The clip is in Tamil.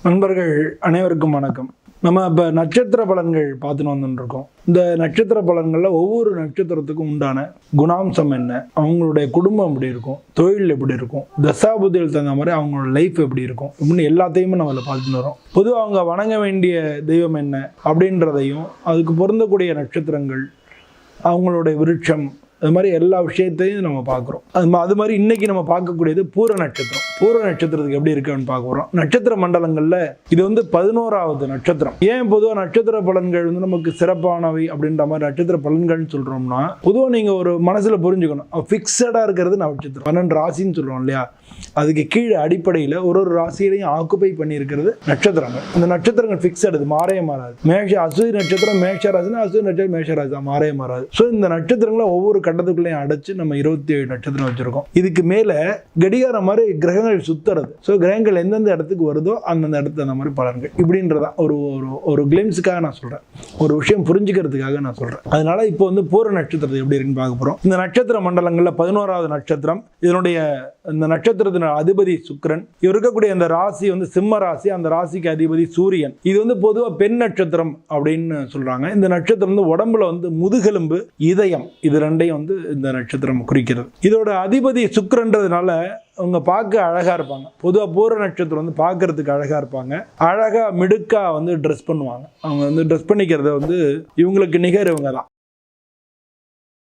நண்பர்கள் அனைவருக்கும் வணக்கம். நம்ம இப்போ நட்சத்திர பலன்கள் பார்த்துன்னு வந்துருக்கோம். இந்த நட்சத்திர பலன்களில் ஒவ்வொரு நட்சத்திரத்துக்கும் உண்டான குணாம்சம் என்ன, அவங்களுடைய குடும்பம் எப்படி இருக்கும், தொழில் எப்படி இருக்கும், தசாபுதியில் தகுந்த மாதிரி அவங்களோட லைஃப் எப்படி இருக்கும் அப்படின்னு எல்லாத்தையுமே நம்ம பார்த்துன்னு வரோம். பொதுவாக அவங்க வணங்க வேண்டிய தெய்வம் என்ன அப்படின்றதையும், அதுக்கு பொருந்தக்கூடிய நட்சத்திரங்கள், அவங்களுடைய விருட்சம், அது மாதிரி எல்லா விஷயத்தையும் நம்ம பார்க்குறோம். அது மாதிரி இன்னைக்கு நம்ம பார்க்கக்கூடியது பூர நட்சத்திரம். பூர நட்சத்திரத்துக்கு எப்படி இருக்குன்னு பார்க்க போகிறோம். நட்சத்திர மண்டலங்களில் இது 11வது நட்சத்திரம். ஏன் பொதுவாக நட்சத்திர பலன்கள் நமக்கு சிறப்பானவை அப்படின்ற மாதிரி நட்சத்திர பலன்கள்னு சொல்கிறோம்னா, பொதுவாக நீங்கள் ஒரு மனசில் புரிஞ்சுக்கணும், ஃபிக்ஸடாக இருக்கிறது நட்சத்திரம் 12 ராசின்னு சொல்கிறோம் இல்லையா, அதுக்கு கீழே அடிப்படையில் ஒரு ராசியிலையும் ஆக்குப்பை பண்ணியிருக்கிறது நட்சத்திரங்கள். அந்த நட்சத்திரங்கள் ஃபிக்ஸட், அது மாறவே மாறாது. அஸ்வினி நட்சத்திரம் மேஷ ராசினா அஸ்வினி நட்சத்திரம் மேஷ ராசி தான், மாறவே மாறாது. ஸோ இந்த நட்சத்திரங்களை ஒவ்வொரு கட்டத்துக்குள்ளேயும் அடைச்சு நம்ம 27 நட்சத்திரம் வச்சிருக்கோம். இதுக்கு மேலே கடிகாரம் மாதிரி கிரகங்கள் சுத்துறது. ஸோ கிரகங்கள் எந்தெந்த இடத்துக்கு வருதோ அந்தந்த இடத்துல அந்த மாதிரி பலன்கள் இப்படின்றதான் ஒரு கிளிம்ஸுக்காக நான் சொல்கிறேன், ஒரு விஷயம் புரிஞ்சுக்கிறதுக்காக நான் சொல்கிறேன். அதனால இப்போ பூர நட்சத்திரத்தை எப்படி இருக்குன்னு பார்க்க போகிறோம். இந்த நட்சத்திர மண்டலங்களில் 11வது நட்சத்திரம். இதனுடைய இந்த நட்சத்திரத்தின் அதிபதி சுக்கிரன். இவர் இருக்கக்கூடிய அந்த ராசி சிம்ம ராசி. அந்த ராசிக்கு அதிபதி சூரியன். இது பொதுவாக பெண் நட்சத்திரம் அப்படின்னு சொல்றாங்க. இந்த நட்சத்திரம் உடம்புல முதுகெலும்பு, இதயம், இது ரெண்டையும் இந்த நட்சத்திரம் குறிக்கிறது. இதோட அதிபதி சுக்கிரன்றதுனால அவங்க பார்க்க அழகா இருப்பாங்க. பொதுவாக பூர நட்சத்திரம் பார்க்கறதுக்கு அழகா இருப்பாங்க. அழகா மிடுக்கா ட்ரெஸ் பண்ணுவாங்க. அவங்க ட்ரெஸ் பண்ணிக்கிறத இவங்களுக்கு நிகர் இவங்க தான்.